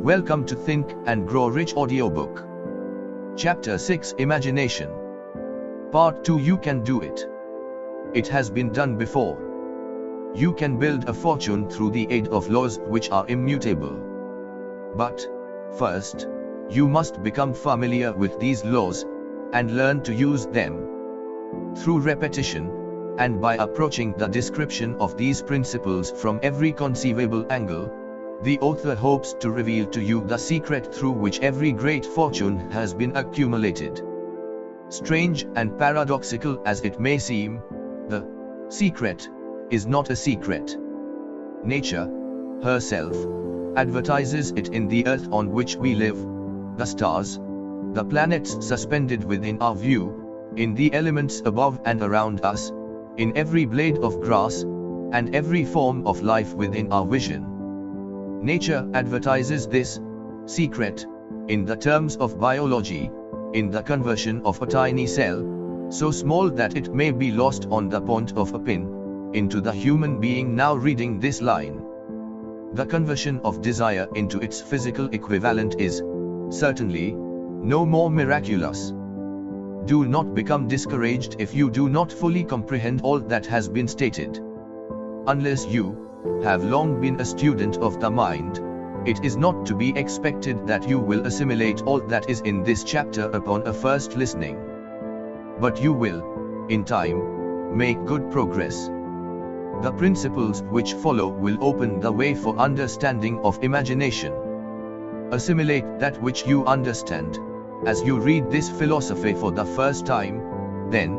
Welcome to Think and Grow Rich Audiobook. Chapter 6 Imagination. Part 2 You can do it. It has been done before. You can build a fortune through the aid of laws which are immutable. But, first, you must become familiar with these laws, and learn to use them. Through repetition, and by approaching the description of these principles from every conceivable angle, the author hopes to reveal to you the secret through which every great fortune has been accumulated. Strange and paradoxical as it may seem, the secret is not a secret. Nature, herself, advertises it in the earth on which we live, the stars, the planets suspended within our view, in the elements above and around us, in every blade of grass, and every form of life within our vision. Nature advertises this secret in the terms of biology, in the conversion of a tiny cell, so small that it may be lost on the point of a pin, into the human being now reading this line. The conversion of desire into its physical equivalent is, certainly, no more miraculous. Do not become discouraged if you do not fully comprehend all that has been stated. Unless you have long been a student of the mind, it is not to be expected that you will assimilate all that is in this chapter upon a first listening. But you will, in time, make good progress. The principles which follow will open the way for understanding of imagination. Assimilate that which you understand, as you read this philosophy for the first time, then,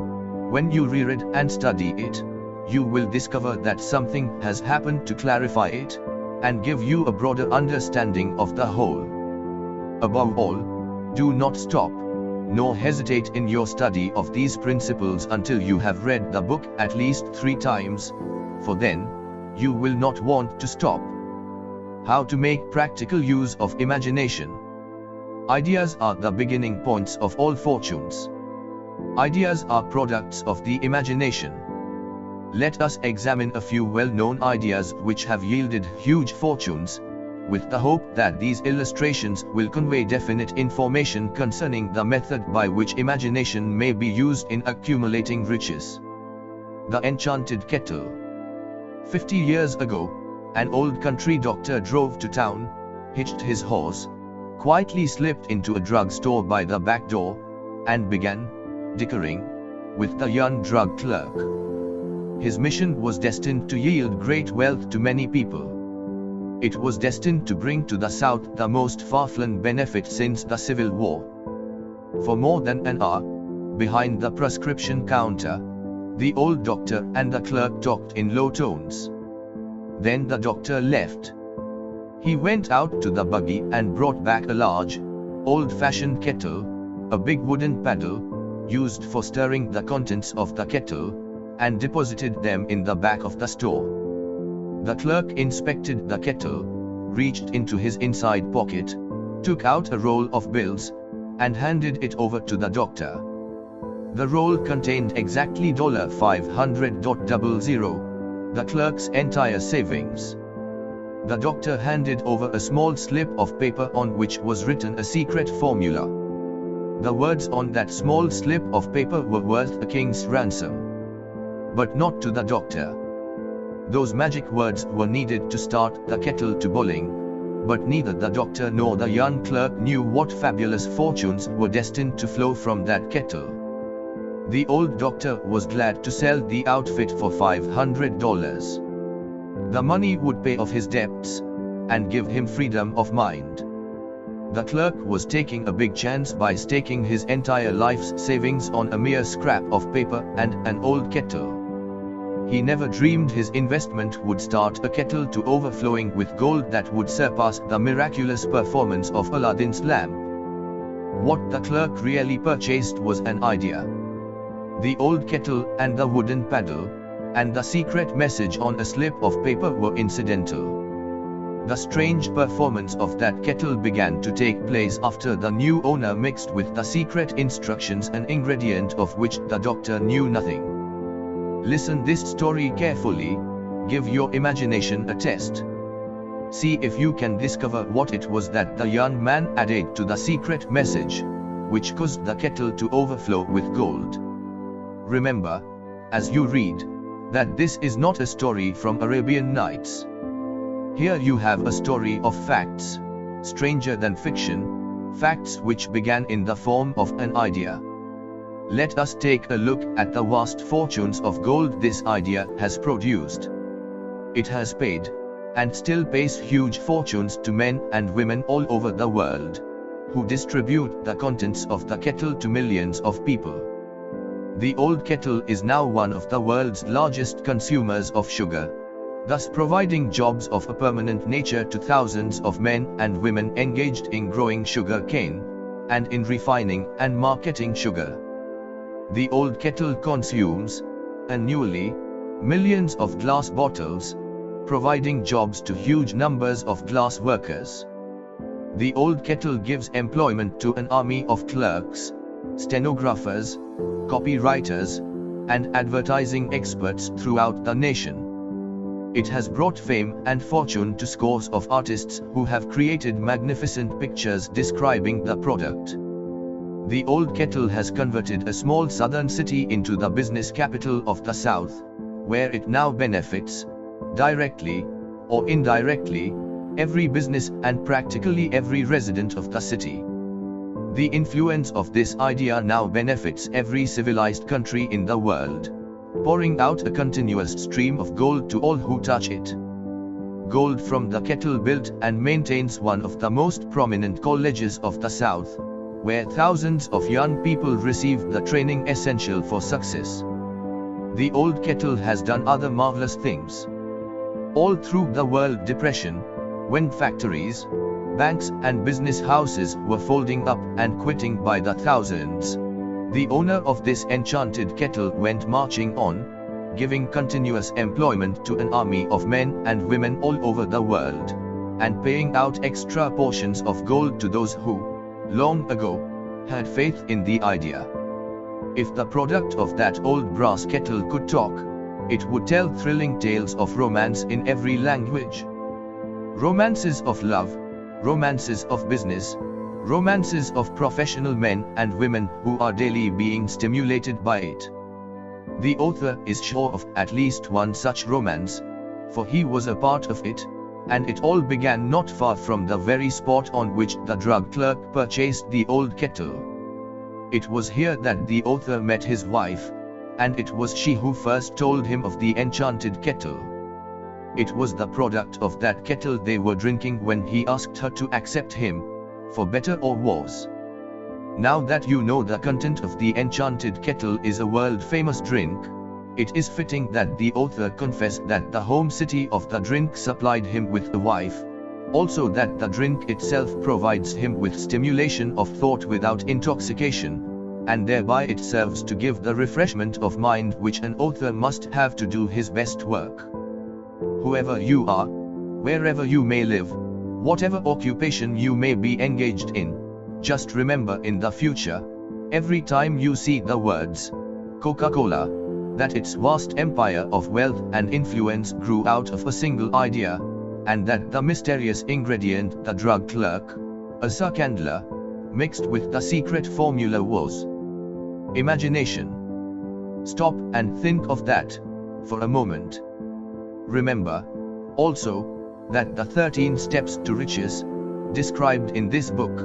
when you reread and study it, you will discover that something has happened to clarify it, and give you a broader understanding of the whole. Above all, do not stop, nor hesitate in your study of these principles until you have read the book at least 3 times, for then, you will not want to stop. How to make practical use of imagination. Ideas are the beginning points of all fortunes. Ideas are products of the imagination. Let us examine a few well-known ideas which have yielded huge fortunes, with the hope that these illustrations will convey definite information concerning the method by which imagination may be used in accumulating riches. The Enchanted Kettle. 50 years ago, an old country doctor drove to town, hitched his horse, quietly slipped into a drugstore by the back door, and began dickering with the young drug clerk. His mission was destined to yield great wealth to many people. It was destined to bring to the South the most far-flung benefit since the Civil War. For more than an hour, behind the prescription counter, the old doctor and the clerk talked in low tones. Then the doctor left. He went out to the buggy and brought back a large, old-fashioned kettle, a big wooden paddle, used for stirring the contents of the kettle, and deposited them in the back of the store. The clerk inspected the kettle, reached into his inside pocket, took out a roll of bills, and handed it over to the doctor. The roll contained exactly $500.00, the clerk's entire savings. The doctor handed over a small slip of paper on which was written a secret formula. The words on that small slip of paper were worth a king's ransom. But not to the doctor. Those magic words were needed to start the kettle to boiling, but neither the doctor nor the young clerk knew what fabulous fortunes were destined to flow from that kettle. The old doctor was glad to sell the outfit for $500. The money would pay off his debts, and give him freedom of mind. The clerk was taking a big chance by staking his entire life's savings on a mere scrap of paper and an old kettle. He never dreamed his investment would start a kettle to overflowing with gold that would surpass the miraculous performance of Aladdin's lamp. What the clerk really purchased was an idea. The old kettle and the wooden paddle, and the secret message on a slip of paper were incidental. The strange performance of that kettle began to take place after the new owner mixed with the secret instructions an ingredient of which the doctor knew nothing. Listen this story carefully, give your imagination a test. See if you can discover what it was that the young man added to the secret message, which caused the kettle to overflow with gold. Remember, as you read, that this is not a story from Arabian Nights. Here you have a story of facts, stranger than fiction, facts which began in the form of an idea. Let us take a look at the vast fortunes of gold this idea has produced. It has paid, and still pays huge fortunes to men and women all over the world, who distribute the contents of the kettle to millions of people. The old kettle is now one of the world's largest consumers of sugar, thus providing jobs of a permanent nature to thousands of men and women engaged in growing sugar cane, and in refining and marketing sugar. The old kettle consumes, annually, millions of glass bottles, providing jobs to huge numbers of glass workers. The old kettle gives employment to an army of clerks, stenographers, copywriters, and advertising experts throughout the nation. It has brought fame and fortune to scores of artists who have created magnificent pictures describing the product. The old kettle has converted a small southern city into the business capital of the South, where it now benefits, directly or indirectly, every business and practically every resident of the city. The influence of this idea now benefits every civilized country in the world, pouring out a continuous stream of gold to all who touch it. Gold from the kettle built and maintains one of the most prominent colleges of the South, where thousands of young people receive the training essential for success. The old kettle has done other marvelous things. All through the World Depression, when factories, banks and business houses were folding up and quitting by the thousands, the owner of this enchanted kettle went marching on, giving continuous employment to an army of men and women all over the world, and paying out extra portions of gold to those who, long ago, had faith in the idea. If the product of that old brass kettle could talk, it would tell thrilling tales of romance in every language. Romances of love, romances of business, romances of professional men and women who are daily being stimulated by it. The author is sure of at least one such romance, for he was a part of it, and it all began not far from the very spot on which the drug clerk purchased the old kettle. It was here that the author met his wife, and it was she who first told him of the enchanted kettle. It was the product of that kettle they were drinking when he asked her to accept him, for better or worse. Now that you know the content of the enchanted kettle is a world-famous drink, it is fitting that the author confess that the home city of the drink supplied him with a wife, also that the drink itself provides him with stimulation of thought without intoxication, and thereby it serves to give the refreshment of mind which an author must have to do his best work. Whoever you are, wherever you may live, whatever occupation you may be engaged in, just remember in the future, every time you see the words Coca-Cola, that its vast empire of wealth and influence grew out of a single idea, and that the mysterious ingredient the drug clerk, a circandler, mixed with the secret formula was imagination. Stop and think of that for a moment. Remember, also, that the 13 steps to riches, described in this book,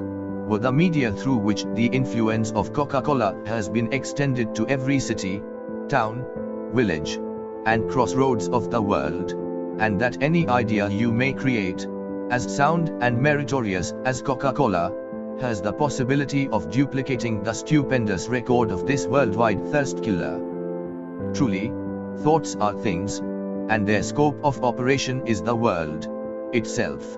were the media through which the influence of Coca-Cola has been extended to every city, town, village, and crossroads of the world, and that any idea you may create, as sound and meritorious as Coca-Cola, has the possibility of duplicating the stupendous record of this worldwide thirst killer. Truly, thoughts are things, and their scope of operation is the world itself.